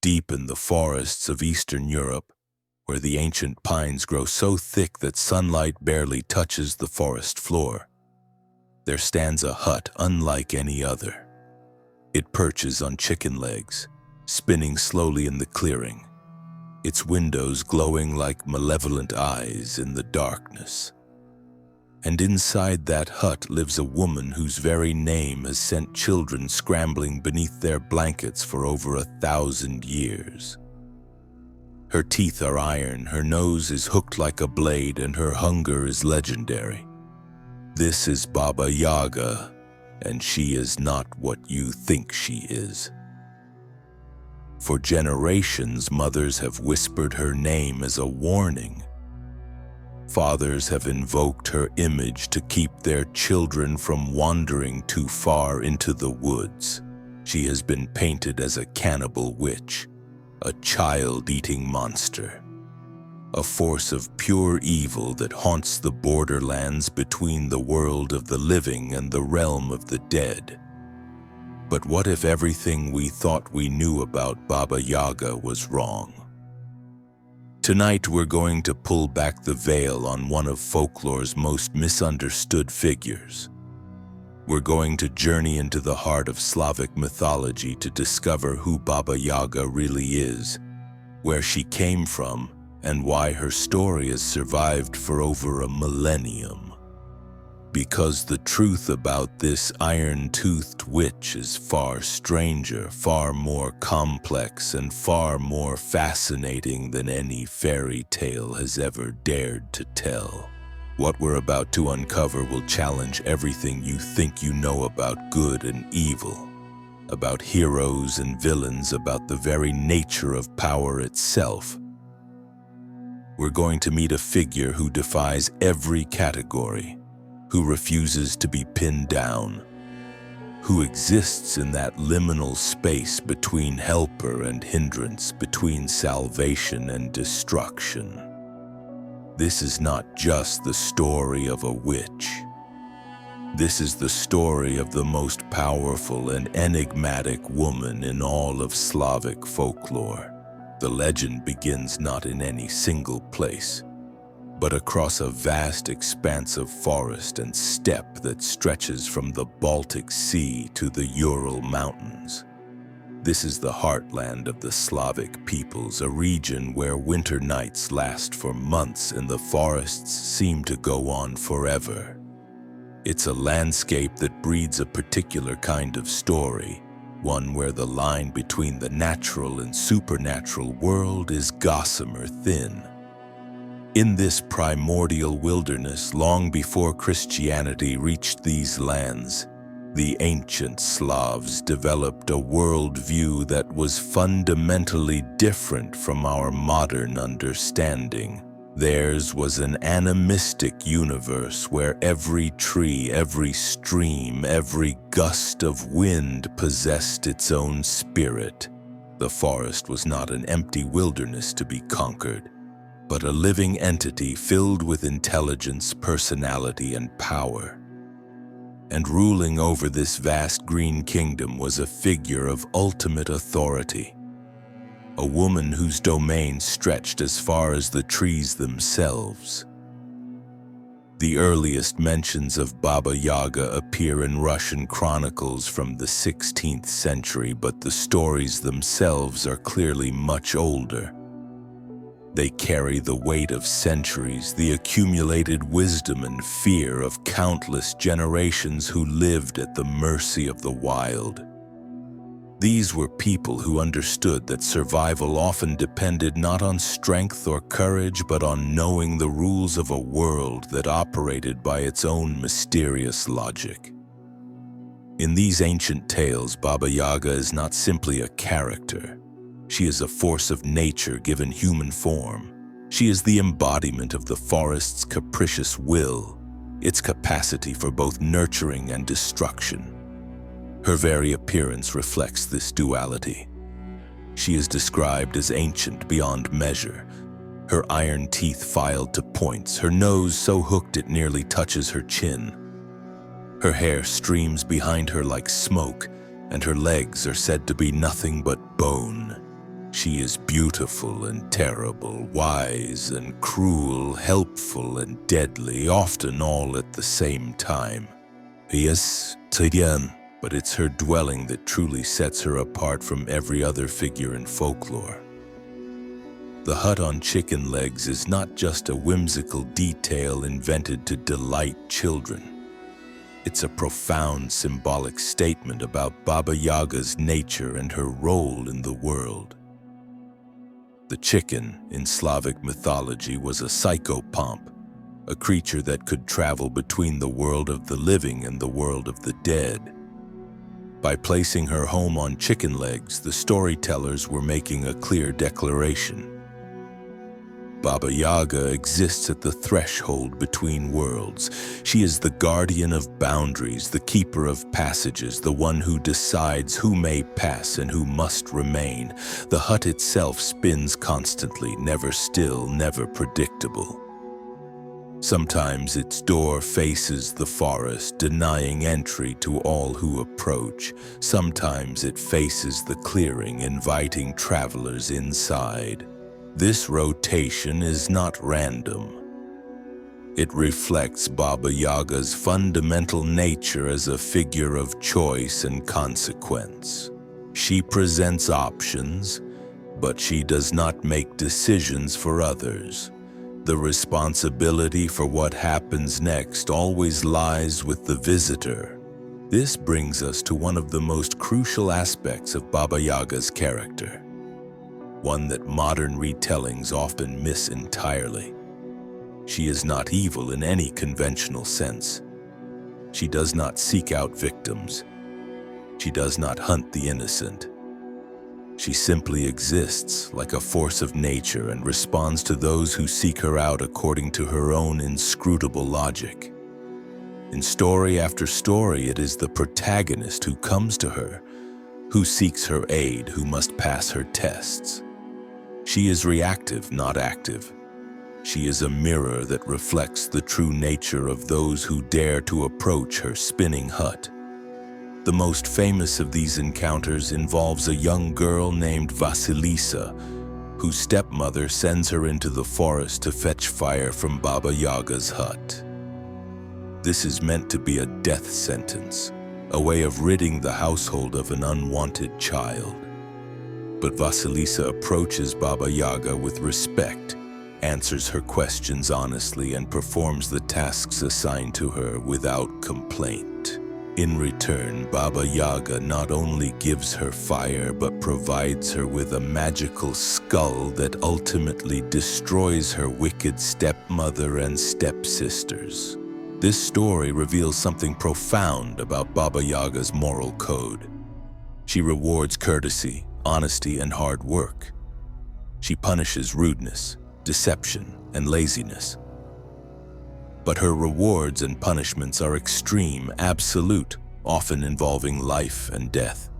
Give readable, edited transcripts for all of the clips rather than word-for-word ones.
Deep in the forests of Eastern Europe, where the ancient pines grow so thick that sunlight barely touches the forest floor, there stands a hut unlike any other. It perches on chicken legs, spinning slowly in the clearing, its windows glowing like malevolent eyes in the darkness. And inside that hut lives a woman whose very name has sent children scrambling beneath their blankets for over 1,000 years. Her teeth are iron, her nose is hooked like a blade, and her hunger is legendary. This is Baba Yaga, and she is not what you think she is. For generations, mothers have whispered her name as a warning. Fathers have invoked her image to keep their children from wandering too far into the woods. She has been painted as a cannibal witch, a child-eating monster, a force of pure evil that haunts the borderlands between the world of the living and the realm of the dead. But what if everything we thought we knew about Baba Yaga was wrong? Tonight we're going to pull back the veil on one of folklore's most misunderstood figures. We're going to journey into the heart of Slavic mythology to discover who Baba Yaga really is, where she came from, and why her story has survived for over a millennium. Because the truth about this iron-toothed witch is far stranger, far more complex, and far more fascinating than any fairy tale has ever dared to tell. What we're about to uncover will challenge everything you think you know about good and evil, about heroes and villains, about the very nature of power itself. We're going to meet a figure who defies every category, who refuses to be pinned down, who exists in that liminal space between helper and hindrance, between salvation and destruction. This is not just the story of a witch. This is the story of the most powerful and enigmatic woman in all of Slavic folklore. The legend begins not in any single place, but across a vast expanse of forest and steppe that stretches from the Baltic Sea to the Ural Mountains. This is the heartland of the Slavic peoples, a region where winter nights last for months and the forests seem to go on forever. It's a landscape that breeds a particular kind of story, one where the line between the natural and supernatural world is gossamer thin. In this primordial wilderness, long before Christianity reached these lands, the ancient Slavs developed a worldview that was fundamentally different from our modern understanding. Theirs was an animistic universe where every tree, every stream, every gust of wind possessed its own spirit. The forest was not an empty wilderness to be conquered, but a living entity filled with intelligence, personality, and power. And ruling over this vast green kingdom was a figure of ultimate authority, a woman whose domain stretched as far as the trees themselves. The earliest mentions of Baba Yaga appear in Russian chronicles from the 16th century, but the stories themselves are clearly much older. They carry the weight of centuries, the accumulated wisdom and fear of countless generations who lived at the mercy of the wild. These were people who understood that survival often depended not on strength or courage, but on knowing the rules of a world that operated by its own mysterious logic. In these ancient tales, Baba Yaga is not simply a character. She is a force of nature given human form. She is the embodiment of the forest's capricious will, its capacity for both nurturing and destruction. Her very appearance reflects this duality. She is described as ancient beyond measure, her iron teeth filed to points, her nose so hooked it nearly touches her chin. Her hair streams behind her like smoke, and her legs are said to be nothing but bone. She is beautiful and terrible, wise and cruel, helpful and deadly, often all at the same time. Yes, but it's her dwelling that truly sets her apart from every other figure in folklore. The hut on chicken legs is not just a whimsical detail invented to delight children. It's a profound symbolic statement about Baba Yaga's nature and her role in the world. The chicken, in Slavic mythology, was a psychopomp, a creature that could travel between the world of the living and the world of the dead. By placing her home on chicken legs, the storytellers were making a clear declaration. Baba Yaga exists at the threshold between worlds. She is the guardian of boundaries, the keeper of passages, the one who decides who may pass and who must remain. The hut itself spins constantly, never still, never predictable. Sometimes its door faces the forest, denying entry to all who approach. Sometimes it faces the clearing, inviting travelers inside. This rotation is not random. It reflects Baba Yaga's fundamental nature as a figure of choice and consequence. She presents options, but she does not make decisions for others. The responsibility for what happens next always lies with the visitor. This brings us to one of the most crucial aspects of Baba Yaga's character, one that modern retellings often miss entirely. She is not evil in any conventional sense. She does not seek out victims. She does not hunt the innocent. She simply exists like a force of nature and responds to those who seek her out according to her own inscrutable logic. In story after story, it is the protagonist who comes to her, who seeks her aid, who must pass her tests. She is reactive, not active. She is a mirror that reflects the true nature of those who dare to approach her spinning hut. The most famous of these encounters involves a young girl named Vasilisa, whose stepmother sends her into the forest to fetch fire from Baba Yaga's hut. This is meant to be a death sentence, a way of ridding the household of an unwanted child. But Vasilisa approaches Baba Yaga with respect, answers her questions honestly, and performs the tasks assigned to her without complaint. In return, Baba Yaga not only gives her fire but provides her with a magical skull that ultimately destroys her wicked stepmother and stepsisters. This story reveals something profound about Baba Yaga's moral code. She rewards courtesy, honesty, and hard work. She punishes rudeness, deception, and laziness. But her rewards and punishments are extreme, absolute, often involving life and death.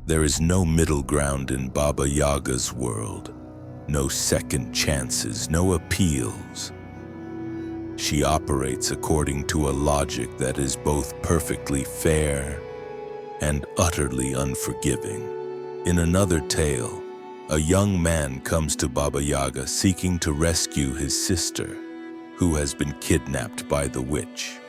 There is no middle ground in Baba Yaga's world, no second chances, no appeals. She operates according to a logic that is both perfectly fair and utterly unforgiving. In another tale, a young man comes to Baba Yaga seeking to rescue his sister, who has been kidnapped by the witch.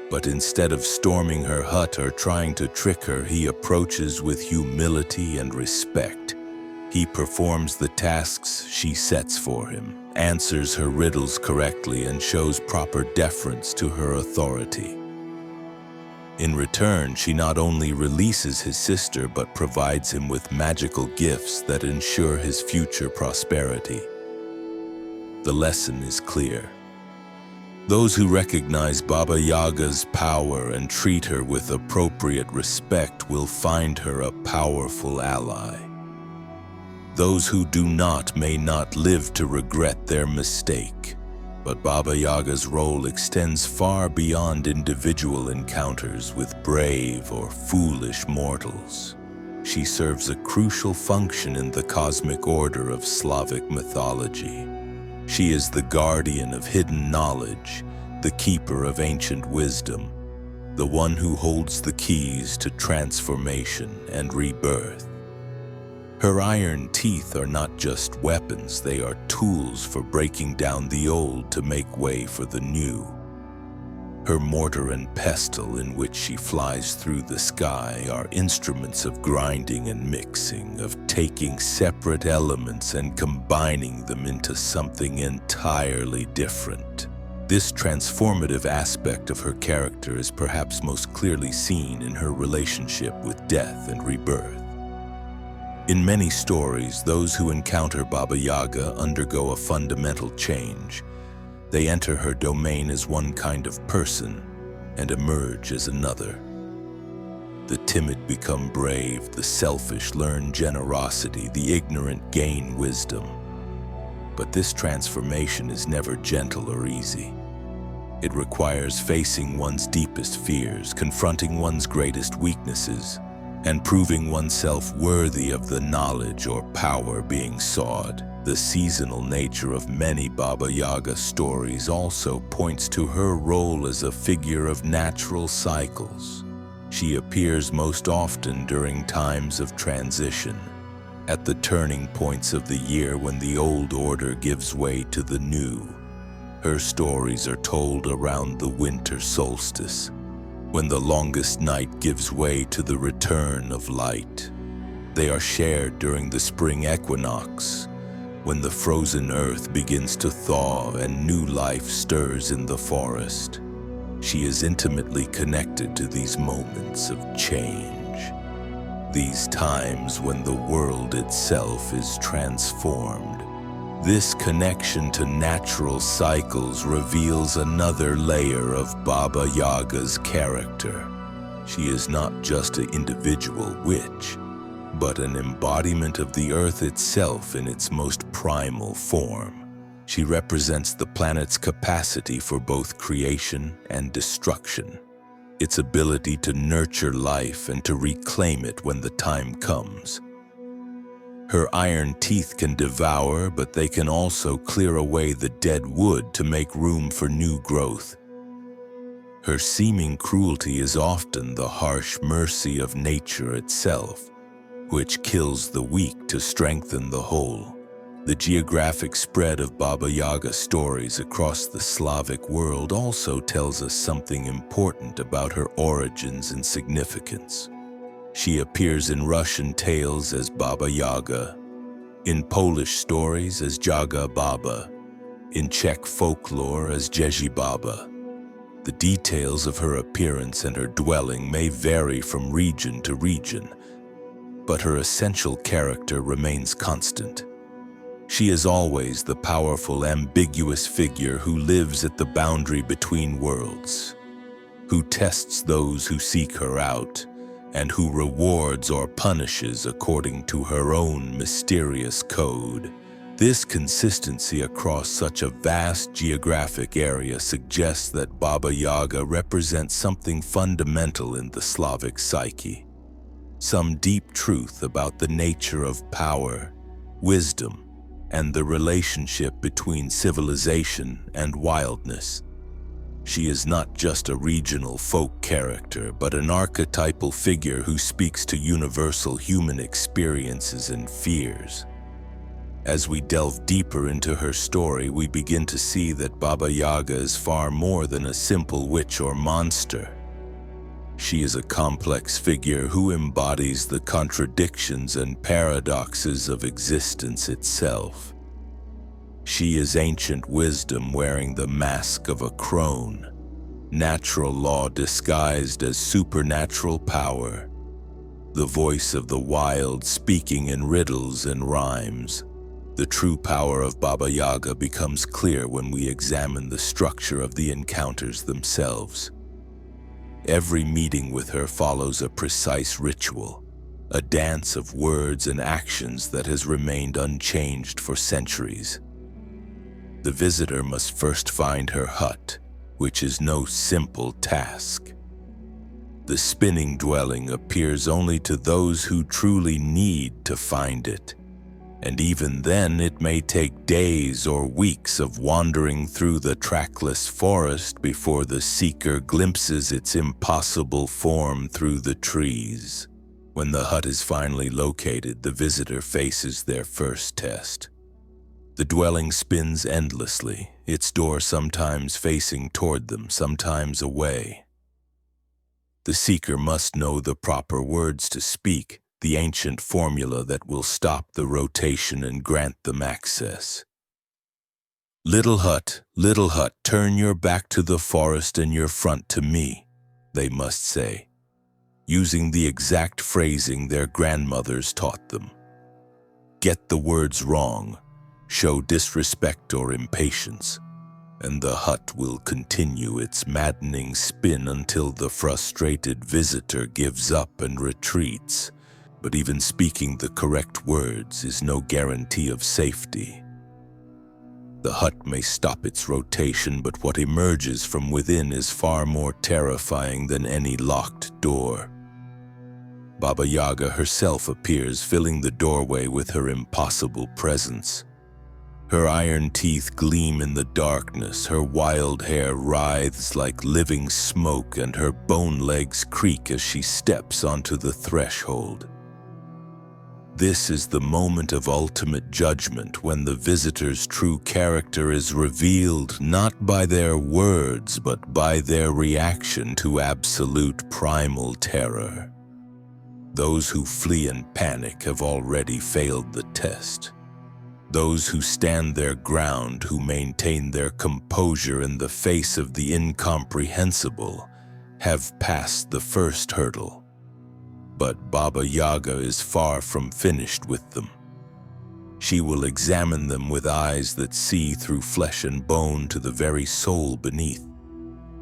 But instead of storming her hut or trying to trick her, he approaches with humility and respect. He performs the tasks she sets for him, answers her riddles correctly, and shows proper deference to her authority. In return, she not only releases his sister but provides him with magical gifts that ensure his future prosperity. The lesson is clear. Those who recognize Baba Yaga's power and treat her with appropriate respect will find her a powerful ally. Those who do not may not live to regret their mistake, but Baba Yaga's role extends far beyond individual encounters with brave or foolish mortals. She serves a crucial function in the cosmic order of Slavic mythology. She is the guardian of hidden knowledge, the keeper of ancient wisdom, the one who holds the keys to transformation and rebirth. Her iron teeth are not just weapons, they are tools for breaking down the old to make way for the new. Her mortar and pestle in which she flies through the sky are instruments of grinding and mixing, of taking separate elements and combining them into something entirely different. This transformative aspect of her character is perhaps most clearly seen in her relationship with death and rebirth. In many stories, those who encounter Baba Yaga undergo a fundamental change. They enter her domain as one kind of person and emerge as another. The timid become brave, the selfish learn generosity, the ignorant gain wisdom. But this transformation is never gentle or easy. It requires facing one's deepest fears, confronting one's greatest weaknesses, and proving oneself worthy of the knowledge or power being sought. The seasonal nature of many Baba Yaga stories also points to her role as a figure of natural cycles. She appears most often during times of transition, at the turning points of the year when the old order gives way to the new. Her stories are told around the winter solstice, when the longest night gives way to the return of light. They are shared during the spring equinox, when the frozen earth begins to thaw and new life stirs in the forest. She is intimately connected to these moments of change, these times when the world itself is transformed. This connection to natural cycles reveals another layer of Baba Yaga's character. She is not just an individual witch, but an embodiment of the earth itself in its most primal form. She represents the planet's capacity for both creation and destruction, its ability to nurture life and to reclaim it when the time comes. Her iron teeth can devour, but they can also clear away the dead wood to make room for new growth. Her seeming cruelty is often the harsh mercy of nature itself, which kills the weak to strengthen the whole. The geographic spread of Baba Yaga stories across the Slavic world also tells us something important about her origins and significance. She appears in Russian tales as Baba Yaga, in Polish stories as Jaga Baba, in Czech folklore as Jerzy Baba. The details of her appearance and her dwelling may vary from region to region, but her essential character remains constant. She is always the powerful, ambiguous figure who lives at the boundary between worlds, who tests those who seek her out, and who rewards or punishes according to her own mysterious code. This consistency across such a vast geographic area suggests that Baba Yaga represents something fundamental in the Slavic psyche, some deep truth about the nature of power, wisdom, and the relationship between civilization and wildness. She is not just a regional folk character, but an archetypal figure who speaks to universal human experiences and fears. As we delve deeper into her story, we begin to see that Baba Yaga is far more than a simple witch or monster. She is a complex figure who embodies the contradictions and paradoxes of existence itself. She is ancient wisdom wearing the mask of a crone, natural law disguised as supernatural power, the voice of the wild speaking in riddles and rhymes. The true power of Baba Yaga becomes clear when we examine the structure of the encounters themselves. Every meeting with her follows a precise ritual, a dance of words and actions that has remained unchanged for centuries. The visitor must first find her hut, which is no simple task. The spinning dwelling appears only to those who truly need to find it, and even then it may take days or weeks of wandering through the trackless forest before the seeker glimpses its impossible form through the trees. When the hut is finally located, the visitor faces their first test. The dwelling spins endlessly, its door sometimes facing toward them, sometimes away. The seeker must know the proper words to speak, the ancient formula that will stop the rotation and grant them access. Little hut, turn your back to the forest and your front to me, they must say, using the exact phrasing their grandmothers taught them. Get the words wrong, show disrespect or impatience, and the hut will continue its maddening spin until the frustrated visitor gives up and retreats. But even speaking the correct words is no guarantee of safety. The hut may stop its rotation, but what emerges from within is far more terrifying than any locked door. Baba Yaga herself appears, filling the doorway with her impossible presence. Her iron teeth gleam in the darkness, her wild hair writhes like living smoke, and her bone legs creak as she steps onto the threshold. This is the moment of ultimate judgment, when the visitor's true character is revealed not by their words but by their reaction to absolute primal terror. Those who flee in panic have already failed the test. Those who stand their ground, who maintain their composure in the face of the incomprehensible, have passed the first hurdle. But Baba Yaga is far from finished with them. She will examine them with eyes that see through flesh and bone to the very soul beneath.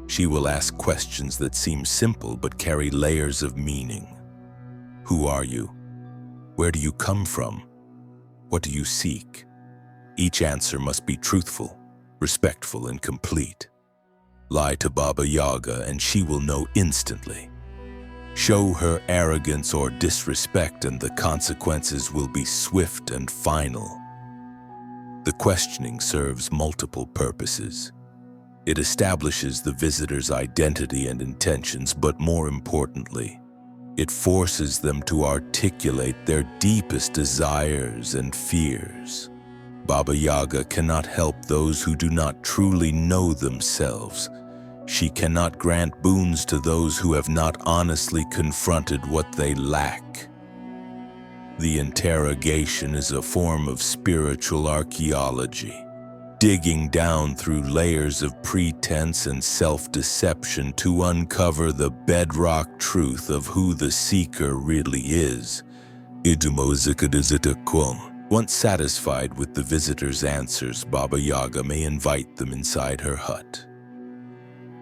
She will ask questions that seem simple but carry layers of meaning. Who are you? Where do you come from? What do you seek? Each answer must be truthful, respectful, and complete. Lie to Baba Yaga and she will know instantly. Show her arrogance or disrespect and the consequences will be swift and final. The questioning serves multiple purposes. It establishes the visitor's identity and intentions, but more importantly, it forces them to articulate their deepest desires and fears. Baba Yaga cannot help those who do not truly know themselves. She cannot grant boons to those who have not honestly confronted what they lack. The interrogation is a form of spiritual archaeology, digging down through layers of pretense and self-deception to uncover the bedrock truth of who the seeker really is. Once satisfied with the visitor's answers, Baba Yaga may invite them inside her hut.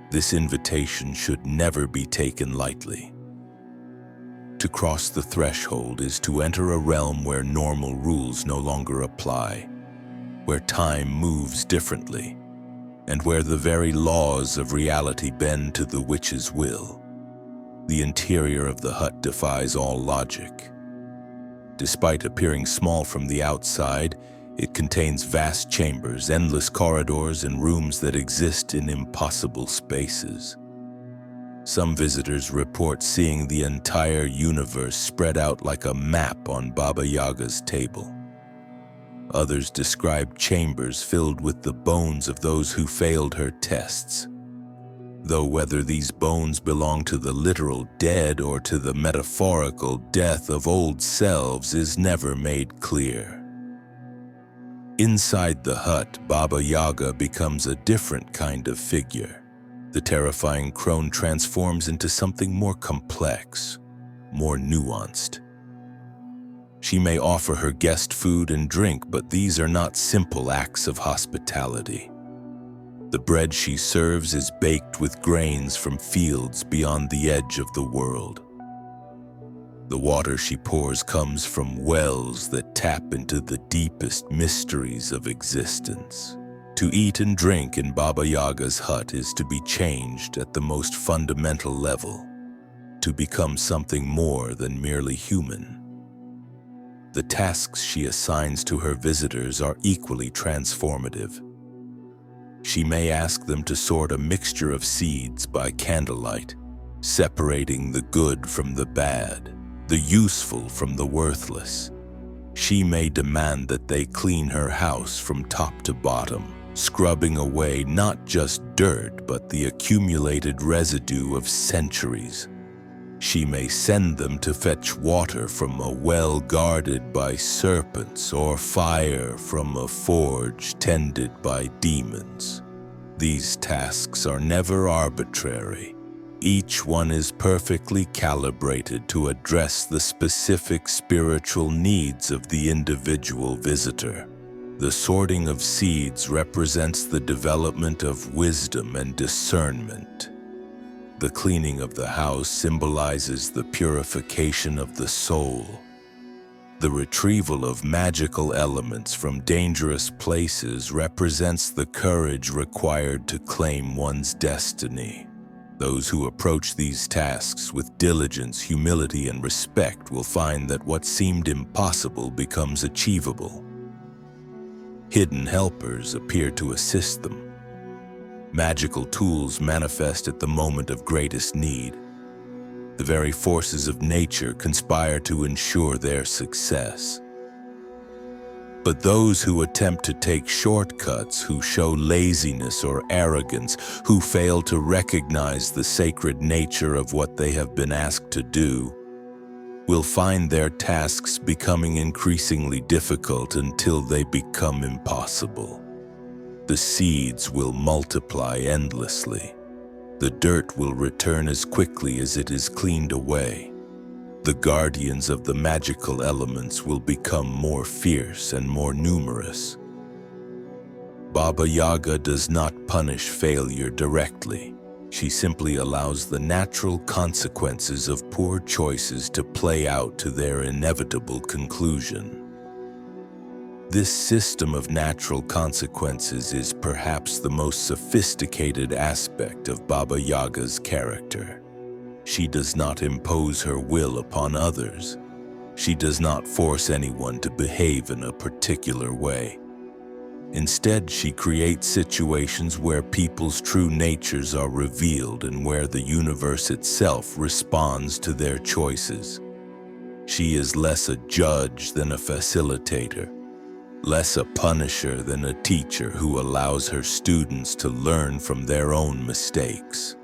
This invitation should never be taken lightly. To cross the threshold is to enter a realm where normal rules no longer apply, where time moves differently, and where the very laws of reality bend to the witch's will. The interior of the hut defies all logic. Despite appearing small from the outside, it contains vast chambers, endless corridors, and rooms that exist in impossible spaces. Some visitors report seeing the entire universe spread out like a map on Baba Yaga's table. Others describe chambers filled with the bones of those who failed her tests. Though whether these bones belong to the literal dead or to the metaphorical death of old selves is never made clear. Inside the hut, Baba Yaga becomes a different kind of figure. The terrifying crone transforms into something more complex, more nuanced. She may offer her guest food and drink, but these are not simple acts of hospitality. The bread she serves is baked with grains from fields beyond the edge of the world. The water she pours comes from wells that tap into the deepest mysteries of existence. To eat and drink in Baba Yaga's hut is to be changed at the most fundamental level, to become something more than merely human. The tasks she assigns to her visitors are equally transformative. She may ask them to sort a mixture of seeds by candlelight, separating the good from the bad. the useful from the worthless. She may demand that they clean her house from top to bottom, scrubbing away not just dirt but the accumulated residue of centuries. She may send them to fetch water from a well guarded by serpents or fire from a forge tended by demons. These tasks are never arbitrary. Each one is perfectly calibrated to address the specific spiritual needs of the individual visitor. The sorting of seeds represents the development of wisdom and discernment. The cleaning of the house symbolizes the purification of the soul. The retrieval of magical elements from dangerous places represents the courage required to claim one's destiny. Those who approach these tasks with diligence, humility, and respect will find that what seemed impossible becomes achievable. Hidden helpers appear to assist them. Magical tools manifest at the moment of greatest need. The very forces of nature conspire to ensure their success. But those who attempt to take shortcuts, who show laziness or arrogance, who fail to recognize the sacred nature of what they have been asked to do, will find their tasks becoming increasingly difficult until they become impossible. The seeds will multiply endlessly. The dirt will return as quickly as it is cleaned away. The guardians of the magical elements will become more fierce and more numerous. Baba Yaga does not punish failure directly. She simply allows the natural consequences of poor choices to play out to their inevitable conclusion. This system of natural consequences is perhaps the most sophisticated aspect of Baba Yaga's character. She does not impose her will upon others. She does not force anyone to behave in a particular way. Instead, she creates situations where people's true natures are revealed and where the universe itself responds to their choices. She is less a judge than a facilitator, less a punisher than a teacher who allows her students to learn from their own mistakes.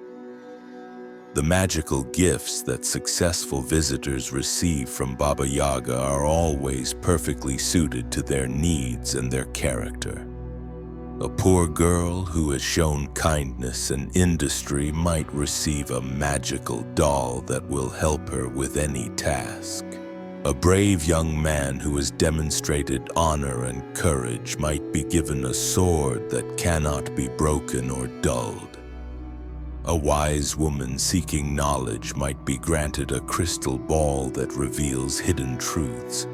The magical gifts that successful visitors receive from Baba Yaga are always perfectly suited to their needs and their character. A poor girl who has shown kindness and industry might receive a magical doll that will help her with any task. A brave young man who has demonstrated honor and courage might be given a sword that cannot be broken or dulled. A wise woman seeking knowledge might be granted a crystal ball that reveals hidden truths.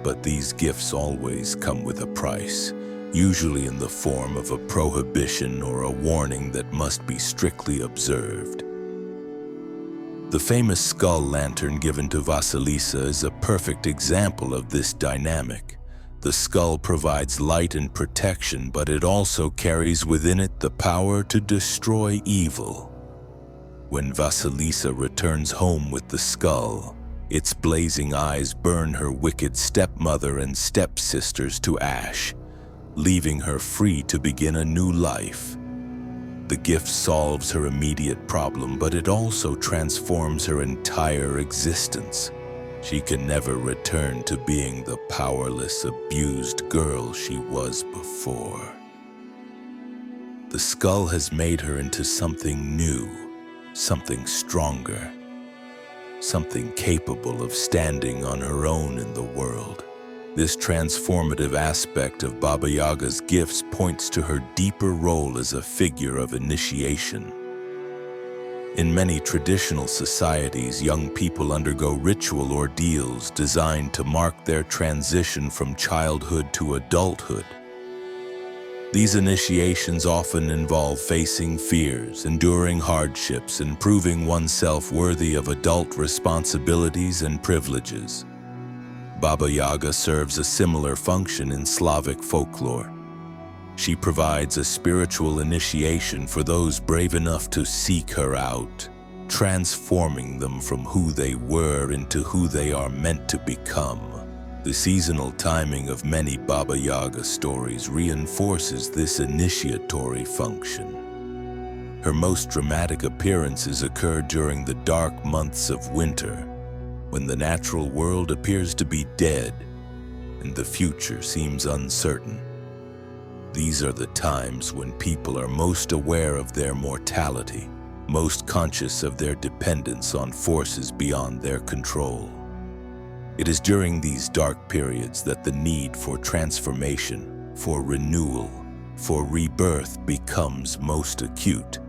But these gifts always come with a price, usually in the form of a prohibition or a warning that must be strictly observed. The famous skull lantern given to Vasilisa is a perfect example of this dynamic. The skull provides light and protection, but it also carries within it the power to destroy evil. When Vasilisa returns home with the skull, its blazing eyes burn her wicked stepmother and stepsisters to ash, leaving her free to begin a new life. The gift solves her immediate problem, but it also transforms her entire existence. She can never return to being the powerless, abused girl she was before. The skull has made her into something new, something stronger, something capable of standing on her own in the world. This transformative aspect of Baba Yaga's gifts points to her deeper role as a figure of initiation. In many traditional societies, young people undergo ritual ordeals designed to mark their transition from childhood to adulthood. These initiations often involve facing fears, enduring hardships, and proving oneself worthy of adult responsibilities and privileges. Baba Yaga serves a similar function in Slavic folklore. She provides a spiritual initiation for those brave enough to seek her out. transforming them from who they were into who they are meant to become. The seasonal timing of many Baba Yaga stories reinforces this initiatory function. Her most dramatic appearances occur during the dark months of winter, when the natural world appears to be dead and the future seems uncertain. These are the times when people are most aware of their mortality, most conscious of their dependence on forces beyond their control. It is during these dark periods that the need for transformation, for renewal, for rebirth becomes most acute.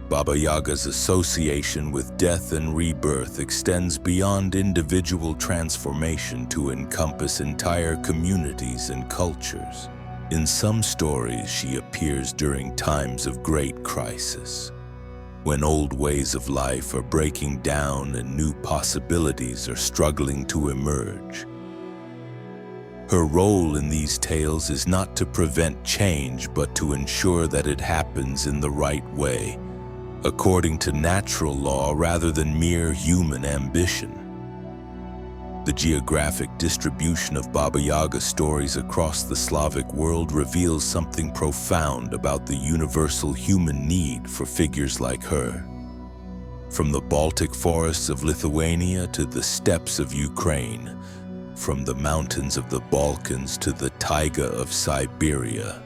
Baba Yaga's association with death and rebirth extends beyond individual transformation to encompass entire communities and cultures. In some stories, she appears during times of great crisis, when old ways of life are breaking down and new possibilities are struggling to emerge. Her role in these tales is not to prevent change, but to ensure that it happens in the right way, according to natural law rather than mere human ambition. The geographic distribution of Baba Yaga stories across the Slavic world reveals something profound about the universal human need for figures like her. From the Baltic forests of Lithuania to the steppes of Ukraine, from the mountains of the Balkans to the taiga of Siberia,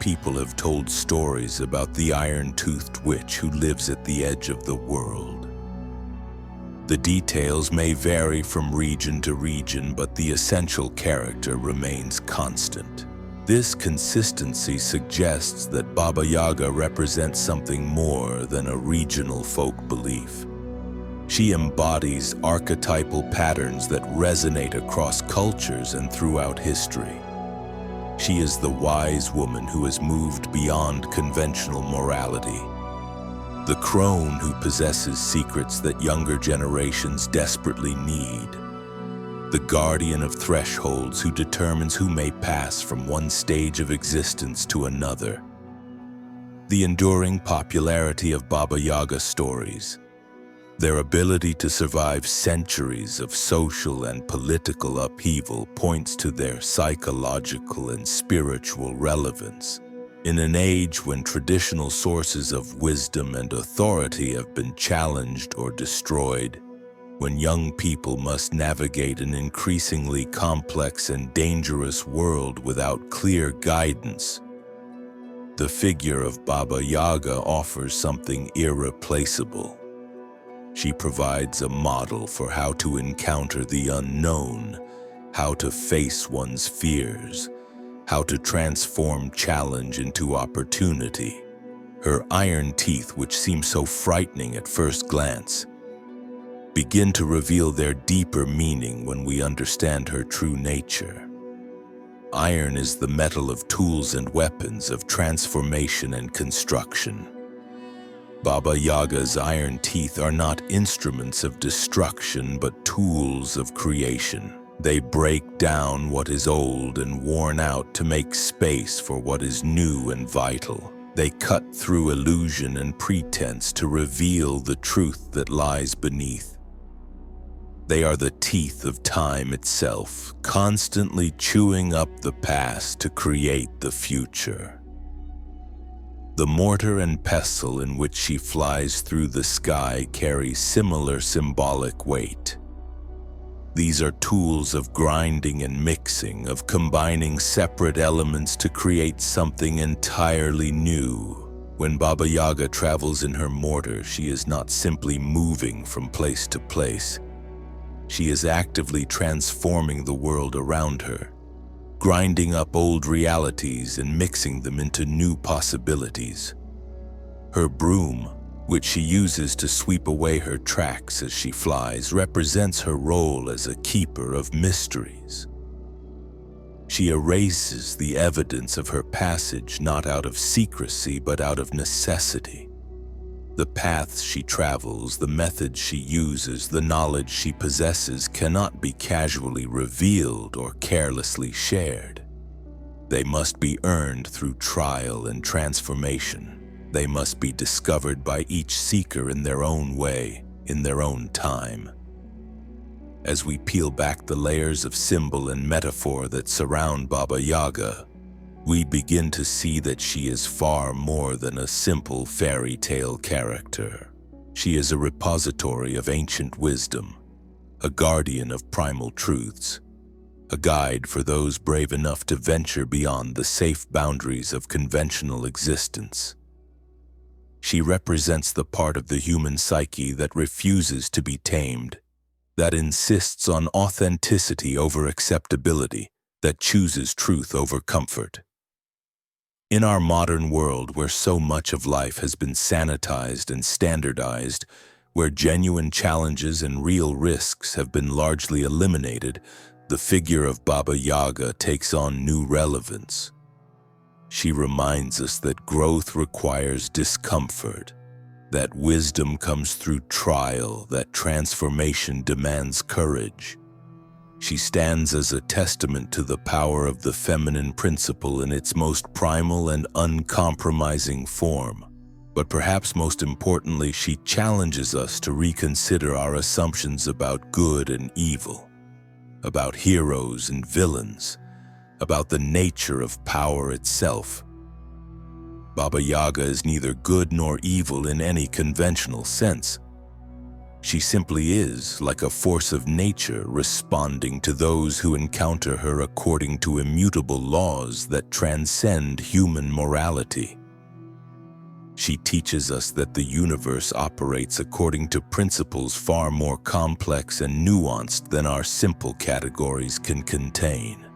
people have told stories about the iron-toothed witch who lives at the edge of the world. The details may vary from region to region, but the essential character remains constant. This consistency suggests that Baba Yaga represents something more than a regional folk belief. She embodies archetypal patterns that resonate across cultures and throughout history. She is the wise woman who has moved beyond conventional morality, the crone who possesses secrets that younger generations desperately need, the guardian of thresholds who determines who may pass from one stage of existence to another. The enduring popularity of Baba Yaga stories, their ability to survive centuries of social and political upheaval, points to their psychological and spiritual relevance. In an age when traditional sources of wisdom and authority have been challenged or destroyed, when young people must navigate an increasingly complex and dangerous world without clear guidance, the figure of Baba Yaga offers something irreplaceable. She provides a model for how to encounter the unknown, how to face one's fears, how to transform challenge into opportunity. Her iron teeth, which seem so frightening at first glance, begin to reveal their deeper meaning when we understand her true nature. Iron is the metal of tools and weapons, of transformation and construction. Baba Yaga's iron teeth are not instruments of destruction, but tools of creation. They break down what is old and worn out to make space for what is new and vital. They cut through illusion and pretense to reveal the truth that lies beneath. They are the teeth of time itself, constantly chewing up the past to create the future. The mortar and pestle in which she flies through the sky carry similar symbolic weight. These are tools of grinding and mixing, of combining separate elements to create something entirely new. When Baba Yaga travels in her mortar, she is not simply moving from place to place. She is actively transforming the world around her, grinding up old realities and mixing them into new possibilities. Her broom, which she uses to sweep away her tracks as she flies, represents her role as a keeper of mysteries. She erases the evidence of her passage not out of secrecy but out of necessity. The paths she travels, the methods she uses, the knowledge she possesses cannot be casually revealed or carelessly shared. They must be earned through trial and transformation. They must be discovered by each seeker in their own way, in their own time. As we peel back the layers of symbol and metaphor that surround Baba Yaga, we begin to see that she is far more than a simple fairy tale character. She is a repository of ancient wisdom, a guardian of primal truths, a guide for those brave enough to venture beyond the safe boundaries of conventional existence. She represents the part of the human psyche that refuses to be tamed, that insists on authenticity over acceptability, that chooses truth over comfort. In our modern world, where so much of life has been sanitized and standardized, where genuine challenges and real risks have been largely eliminated, the figure of Baba Yaga takes on new relevance. She reminds us that growth requires discomfort, that wisdom comes through trial, that transformation demands courage. She stands as a testament to the power of the feminine principle in its most primal and uncompromising form. But perhaps most importantly, she challenges us to reconsider our assumptions about good and evil, about heroes and villains, about the nature of power itself. Baba Yaga is neither good nor evil in any conventional sense. She simply is like a force of nature responding to those who encounter her according to immutable laws that transcend human morality. She teaches us that the universe operates according to principles far more complex and nuanced than our simple categories can contain.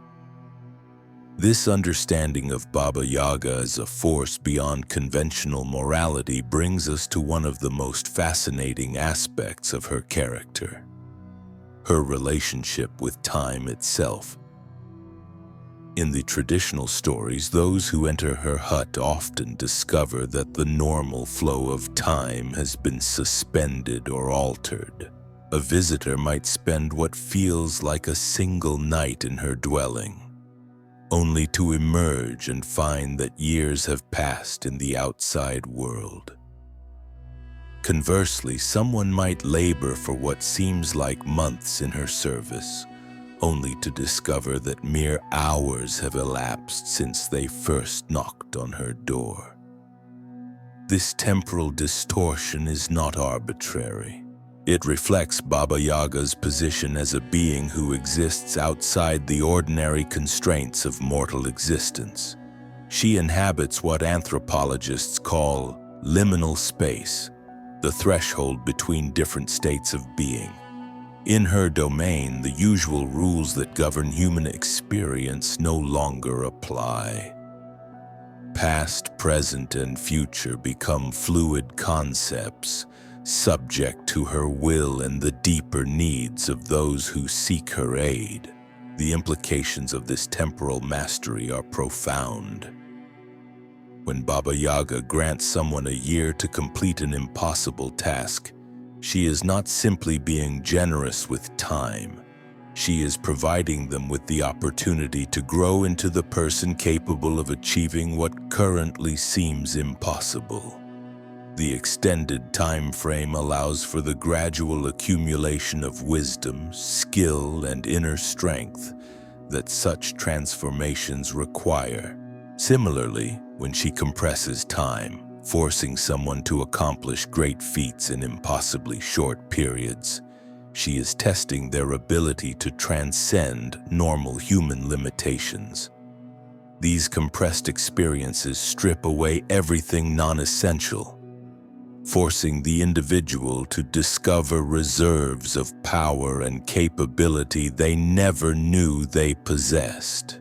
This understanding of Baba Yaga as a force beyond conventional morality brings us to one of the most fascinating aspects of her character: her relationship with time itself. In the traditional stories, those who enter her hut often discover that the normal flow of time has been suspended or altered. A visitor might spend what feels like a single night in her dwelling, only to emerge and find that years have passed in the outside world. Conversely, someone might labor for what seems like months in her service, only to discover that mere hours have elapsed since they first knocked on her door. This temporal distortion is not arbitrary. It reflects Baba Yaga's position as a being who exists outside the ordinary constraints of mortal existence. She inhabits what anthropologists call liminal space, the threshold between different states of being. In her domain, the usual rules that govern human experience no longer apply. Past, present, and future become fluid concepts, subject to her will and the deeper needs of those who seek her aid. The implications of this temporal mastery are profound. When Baba Yaga grants someone a year to complete an impossible task, she is not simply being generous with time. She is providing them with the opportunity to grow into the person capable of achieving what currently seems impossible. The extended time frame allows for the gradual accumulation of wisdom, skill, and inner strength that such transformations require. Similarly, when she compresses time, forcing someone to accomplish great feats in impossibly short periods, she is testing their ability to transcend normal human limitations. These compressed experiences strip away everything non-essential, forcing the individual to discover reserves of power and capability they never knew they possessed.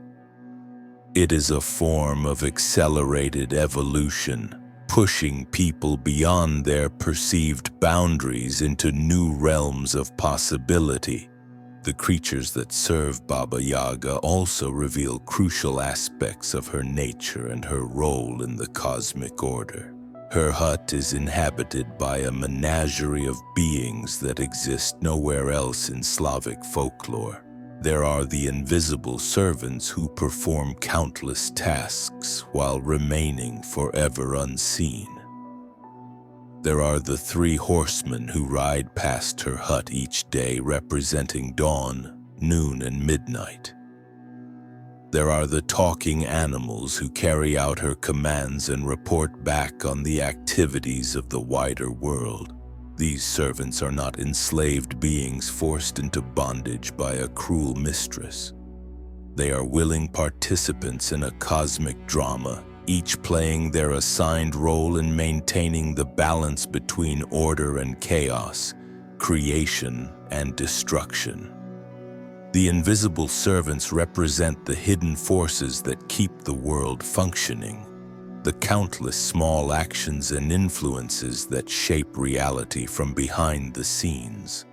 It is a form of accelerated evolution, pushing people beyond their perceived boundaries into new realms of possibility. The creatures that serve Baba Yaga also reveal crucial aspects of her nature and her role in the cosmic order. Her hut is inhabited by a menagerie of beings that exist nowhere else in Slavic folklore. There are the invisible servants who perform countless tasks while remaining forever unseen. There are the three horsemen who ride past her hut each day, representing dawn, noon, and midnight. There are the talking animals who carry out her commands and report back on the activities of the wider world. These servants are not enslaved beings forced into bondage by a cruel mistress. They are willing participants in a cosmic drama, each playing their assigned role in maintaining the balance between order and chaos, creation and destruction. The invisible servants represent the hidden forces that keep the world functioning, the countless small actions and influences that shape reality from behind the scenes.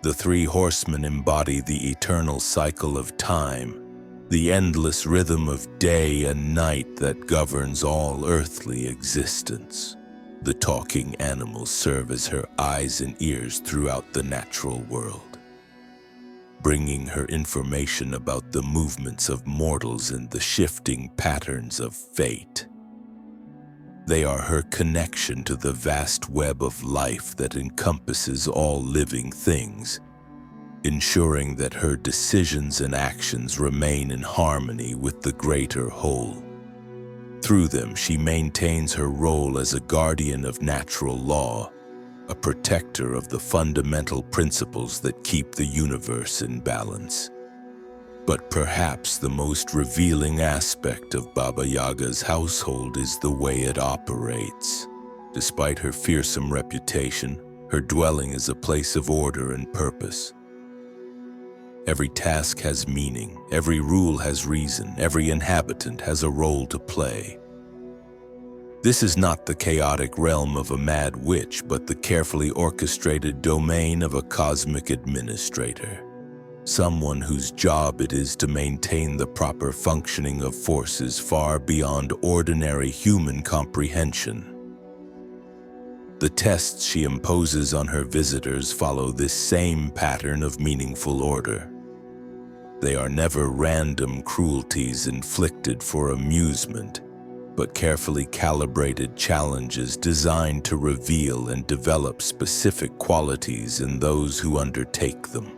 The three horsemen embody the eternal cycle of time, the endless rhythm of day and night that governs all earthly existence. The talking animals serve as her eyes and ears throughout the natural world, bringing her information about the movements of mortals and the shifting patterns of fate. They are her connection to the vast web of life that encompasses all living things, ensuring that her decisions and actions remain in harmony with the greater whole. Through them, she maintains her role as a guardian of natural law, a protector of the fundamental principles that keep the universe in balance. But perhaps the most revealing aspect of Baba Yaga's household is the way it operates. Despite her fearsome reputation, her dwelling is a place of order and purpose. Every task has meaning, every rule has reason, every inhabitant has a role to play. This is not the chaotic realm of a mad witch, but the carefully orchestrated domain of a cosmic administrator, someone whose job it is to maintain the proper functioning of forces far beyond ordinary human comprehension. The tests she imposes on her visitors follow this same pattern of meaningful order. They are never random cruelties inflicted for amusement, but carefully calibrated challenges designed to reveal and develop specific qualities in those who undertake them.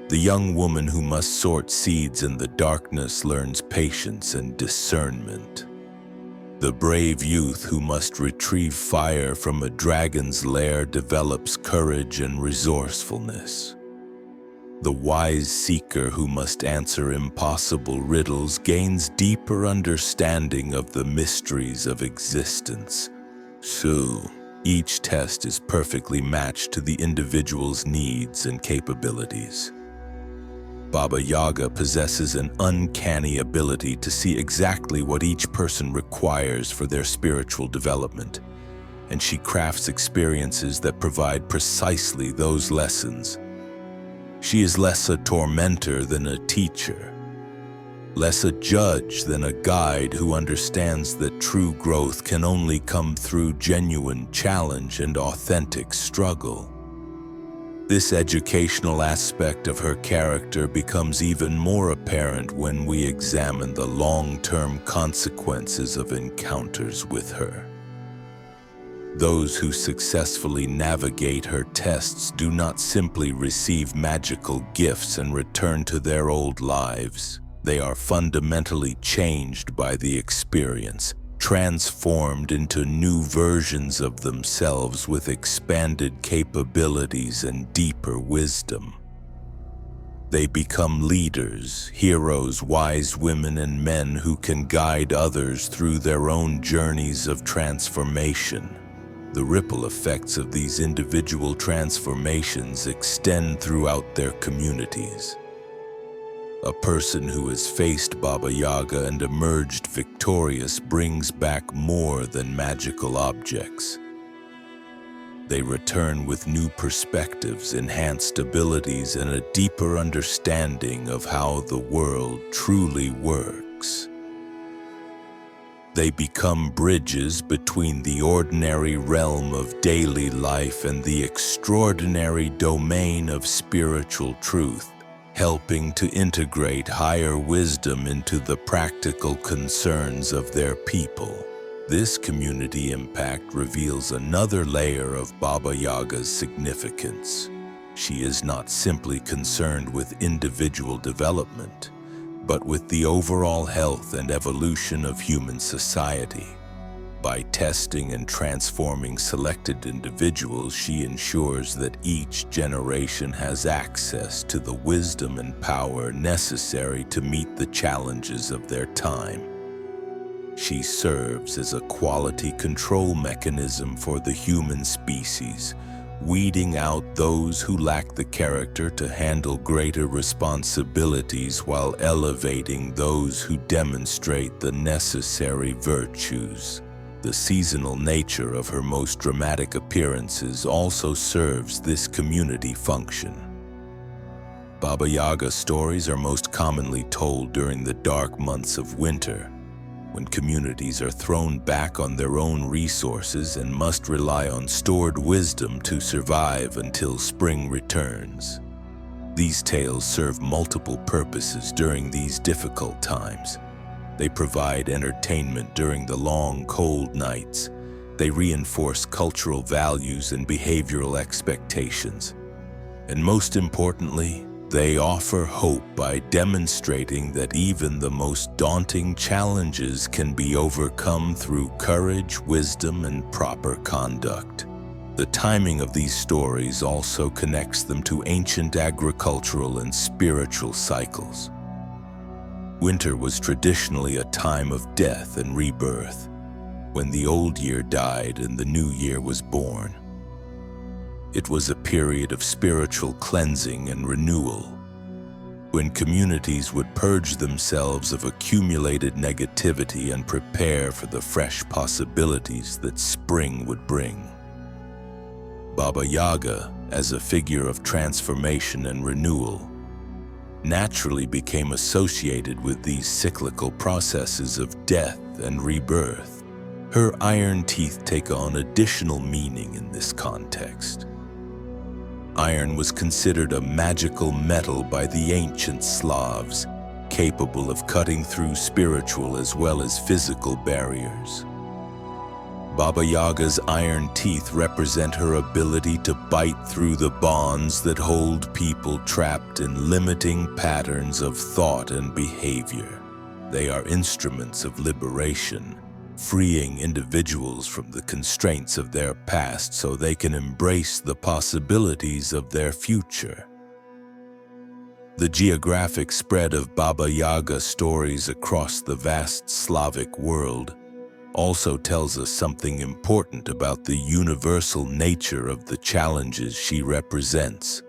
The young woman who must sort seeds in the darkness learns patience and discernment. The brave youth who must retrieve fire from a dragon's lair develops courage and resourcefulness. The wise seeker who must answer impossible riddles gains deeper understanding of the mysteries of existence. So, each test is perfectly matched to the individual's needs and capabilities. Baba Yaga possesses an uncanny ability to see exactly what each person requires for their spiritual development, and she crafts experiences that provide precisely those lessons. She is less a tormentor than a teacher, less a judge than a guide who understands that true growth can only come through genuine challenge and authentic struggle. This educational aspect of her character becomes even more apparent when we examine the long-term consequences of encounters with her. Those who successfully navigate her tests do not simply receive magical gifts and return to their old lives. They are fundamentally changed by the experience, transformed into new versions of themselves with expanded capabilities and deeper wisdom. They become leaders, heroes, wise women and men who can guide others through their own journeys of transformation. The ripple effects of these individual transformations extend throughout their communities. A person who has faced Baba Yaga and emerged victorious brings back more than magical objects. They return with new perspectives, enhanced abilities, and a deeper understanding of how the world truly works. They become bridges between the ordinary realm of daily life and the extraordinary domain of spiritual truth, helping to integrate higher wisdom into the practical concerns of their people. This community impact reveals another layer of Baba Yaga's significance. She is not simply concerned with individual development, but with the overall health and evolution of human society. By testing and transforming selected individuals, she ensures that each generation has access to the wisdom and power necessary to meet the challenges of their time. She serves as a quality control mechanism for the human species, weeding out those who lack the character to handle greater responsibilities while elevating those who demonstrate the necessary virtues. The seasonal nature of her most dramatic appearances also serves this community function. Baba Yaga stories are most commonly told during the dark months of winter, when communities are thrown back on their own resources and must rely on stored wisdom to survive until spring returns. These tales serve multiple purposes during these difficult times. They provide entertainment during the long, cold nights. They reinforce cultural values and behavioral expectations. And most importantly, they offer hope by demonstrating that even the most daunting challenges can be overcome through courage, wisdom, and proper conduct. The timing of these stories also connects them to ancient agricultural and spiritual cycles. Winter was traditionally a time of death and rebirth, when the old year died and the new year was born. It was a period of spiritual cleansing and renewal, when communities would purge themselves of accumulated negativity and prepare for the fresh possibilities that spring would bring. Baba Yaga, as a figure of transformation and renewal, naturally became associated with these cyclical processes of death and rebirth. Her iron teeth take on additional meaning in this context. Iron was considered a magical metal by the ancient Slavs, capable of cutting through spiritual as well as physical barriers. Baba Yaga's iron teeth represent her ability to bite through the bonds that hold people trapped in limiting patterns of thought and behavior. They are instruments of liberation, freeing individuals from the constraints of their past so they can embrace the possibilities of their future. The geographic spread of Baba Yaga stories across the vast Slavic world also tells us something important about the universal nature of the challenges she represents.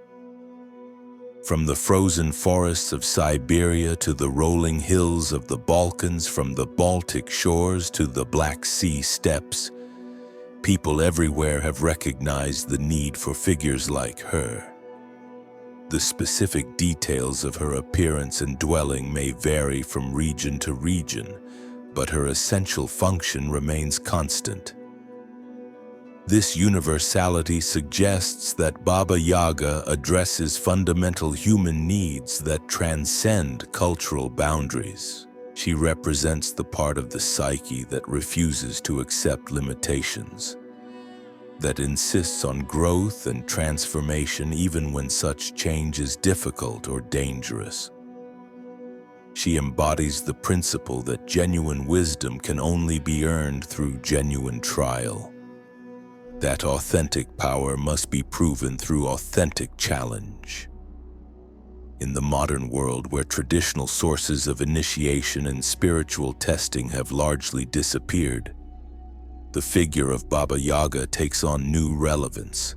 From the frozen forests of Siberia to the rolling hills of the Balkans, from the Baltic shores to the Black Sea steppes, people everywhere have recognized the need for figures like her. The specific details of her appearance and dwelling may vary from region to region, but her essential function remains constant. This universality suggests that Baba Yaga addresses fundamental human needs that transcend cultural boundaries. She represents the part of the psyche that refuses to accept limitations, that insists on growth and transformation even when such change is difficult or dangerous. She embodies the principle that genuine wisdom can only be earned through genuine trial. That authentic power must be proven through authentic challenge. In the modern world, where traditional sources of initiation and spiritual testing have largely disappeared, the figure of Baba Yaga takes on new relevance.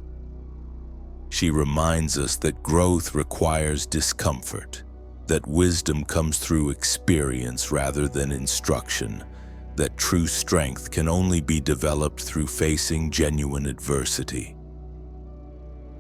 She reminds us that growth requires discomfort, that wisdom comes through experience rather than instruction, that true strength can only be developed through facing genuine adversity.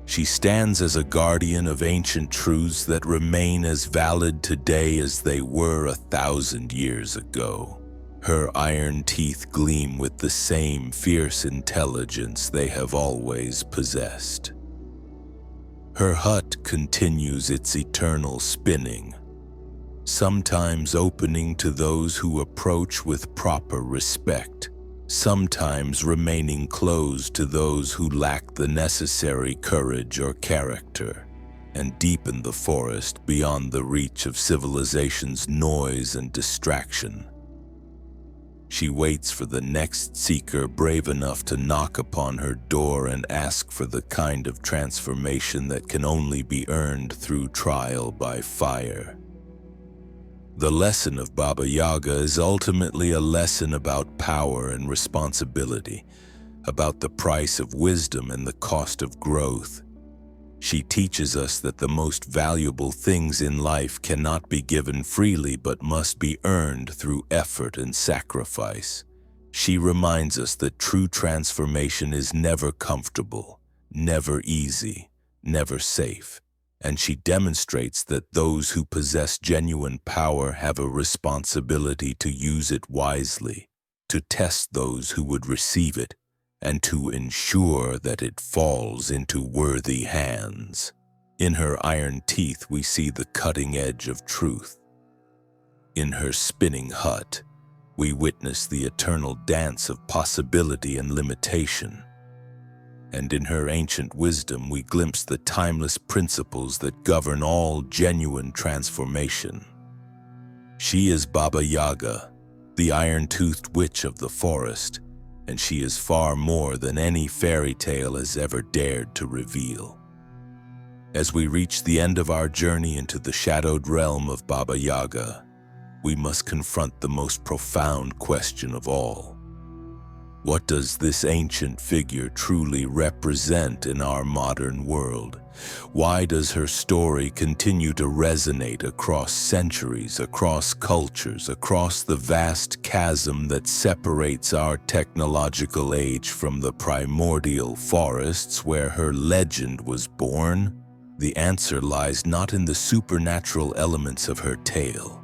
She stands as a guardian of ancient truths that remain as valid today as they were 1,000 years ago. Her iron teeth gleam with the same fierce intelligence they have always possessed. Her hut continues its eternal spinning, sometimes opening to those who approach with proper respect, sometimes remaining closed to those who lack the necessary courage or character, and deep in the forest beyond the reach of civilization's noise and distraction. She waits for the next seeker brave enough to knock upon her door and ask for the kind of transformation that can only be earned through trial by fire. The lesson of Baba Yaga is ultimately a lesson about power and responsibility, about the price of wisdom and the cost of growth. She teaches us that the most valuable things in life cannot be given freely but must be earned through effort and sacrifice. She reminds us that true transformation is never comfortable, never easy, never safe. And she demonstrates that those who possess genuine power have a responsibility to use it wisely, to test those who would receive it, and to ensure that it falls into worthy hands. In her iron teeth we see the cutting edge of truth. In her spinning hut, we witness the eternal dance of possibility and limitation. And in her ancient wisdom we glimpse the timeless principles that govern all genuine transformation. She is Baba Yaga, the iron-toothed witch of the forest, and she is far more than any fairy tale has ever dared to reveal. As we reach the end of our journey into the shadowed realm of Baba Yaga, we must confront the most profound question of all. What does this ancient figure truly represent in our modern world? Why does her story continue to resonate across centuries, across cultures, across the vast chasm that separates our technological age from the primordial forests where her legend was born? The answer lies not in the supernatural elements of her tale,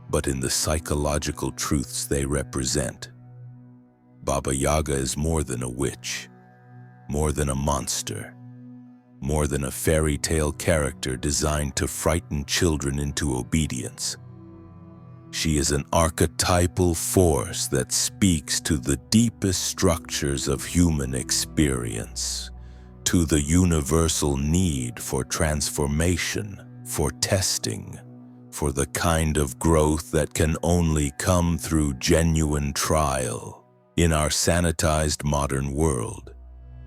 but in the psychological truths they represent. Baba Yaga is more than a witch, more than a monster, more than a fairy tale character designed to frighten children into obedience. She is an archetypal force that speaks to the deepest structures of human experience, to the universal need for transformation, for testing, for the kind of growth that can only come through genuine trial. In our sanitized modern world,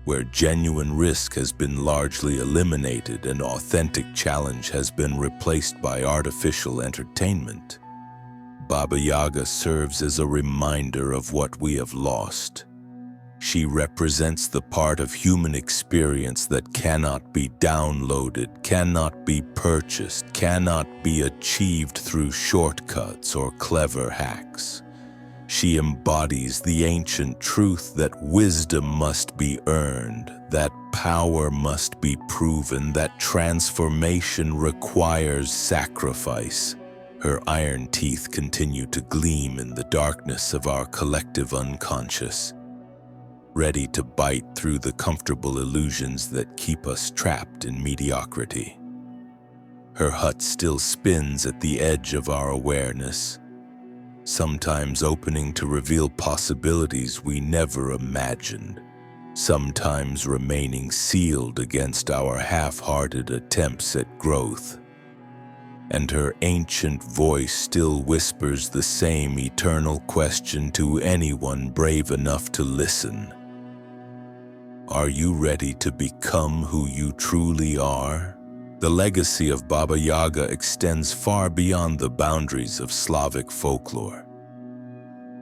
where genuine risk has been largely eliminated and authentic challenge has been replaced by artificial entertainment, Baba Yaga serves as a reminder of what we have lost. She represents the part of human experience that cannot be downloaded, cannot be purchased, cannot be achieved through shortcuts or clever hacks. She embodies the ancient truth that wisdom must be earned, that power must be proven, that transformation requires sacrifice. Her iron teeth continue to gleam in the darkness of our collective unconscious, ready to bite through the comfortable illusions that keep us trapped in mediocrity. Her hut still spins at the edge of our awareness, sometimes opening to reveal possibilities we never imagined, sometimes remaining sealed against our half-hearted attempts at growth. And her ancient voice still whispers the same eternal question to anyone brave enough to listen. Are you ready to become who you truly are? The legacy of Baba Yaga extends far beyond the boundaries of Slavic folklore.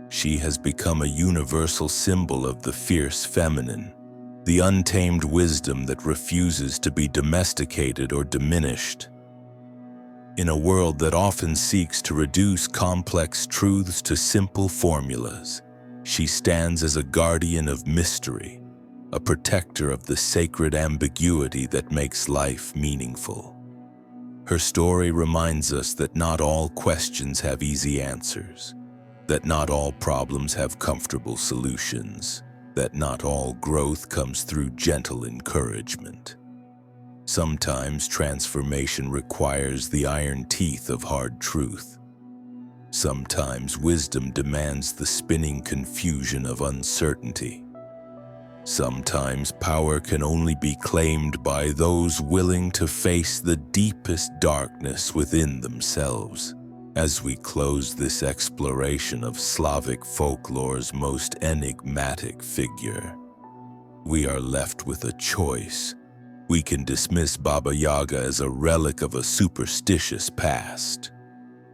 She has become a universal symbol of the fierce feminine, the untamed wisdom that refuses to be domesticated or diminished. In a world that often seeks to reduce complex truths to simple formulas, she stands as a guardian of mystery, a protector of the sacred ambiguity that makes life meaningful. Her story reminds us that not all questions have easy answers, that not all problems have comfortable solutions, that not all growth comes through gentle encouragement. Sometimes transformation requires the iron teeth of hard truth. Sometimes wisdom demands the spinning confusion of uncertainty. Sometimes power can only be claimed by those willing to face the deepest darkness within themselves. As we close this exploration of Slavic folklore's most enigmatic figure, we are left with a choice. We can dismiss Baba Yaga as a relic of a superstitious past,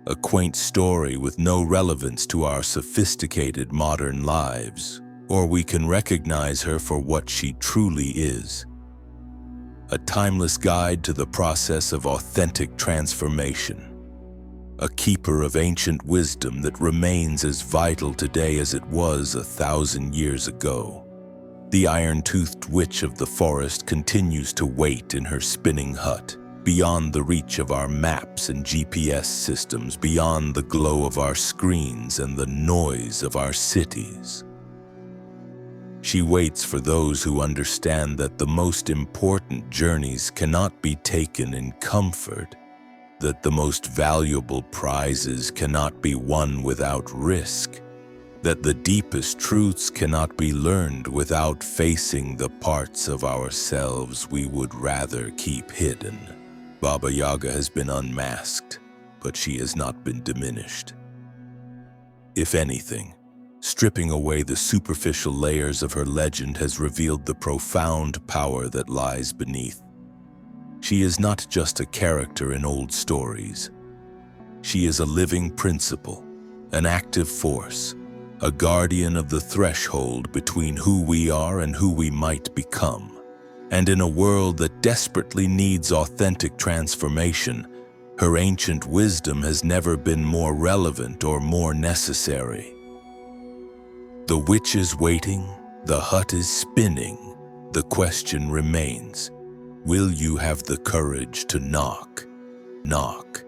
a quaint story with no relevance to our sophisticated modern lives, or we can recognize her for what she truly is: a timeless guide to the process of authentic transformation, a keeper of ancient wisdom that remains as vital today as it was 1,000 years ago. The iron-toothed witch of the forest continues to wait in her spinning hut, beyond the reach of our maps and GPS systems, beyond the glow of our screens and the noise of our cities. She waits for those who understand that the most important journeys cannot be taken in comfort, that the most valuable prizes cannot be won without risk, that the deepest truths cannot be learned without facing the parts of ourselves we would rather keep hidden. Baba Yaga has been unmasked, but she has not been diminished. If anything, stripping away the superficial layers of her legend has revealed the profound power that lies beneath. She is not just a character in old stories. She is a living principle, an active force, a guardian of the threshold between who we are and who we might become. And in a world that desperately needs authentic transformation, her ancient wisdom has never been more relevant or more necessary. The witch is waiting, the hut is spinning. The question remains: will you have the courage to knock? Knock.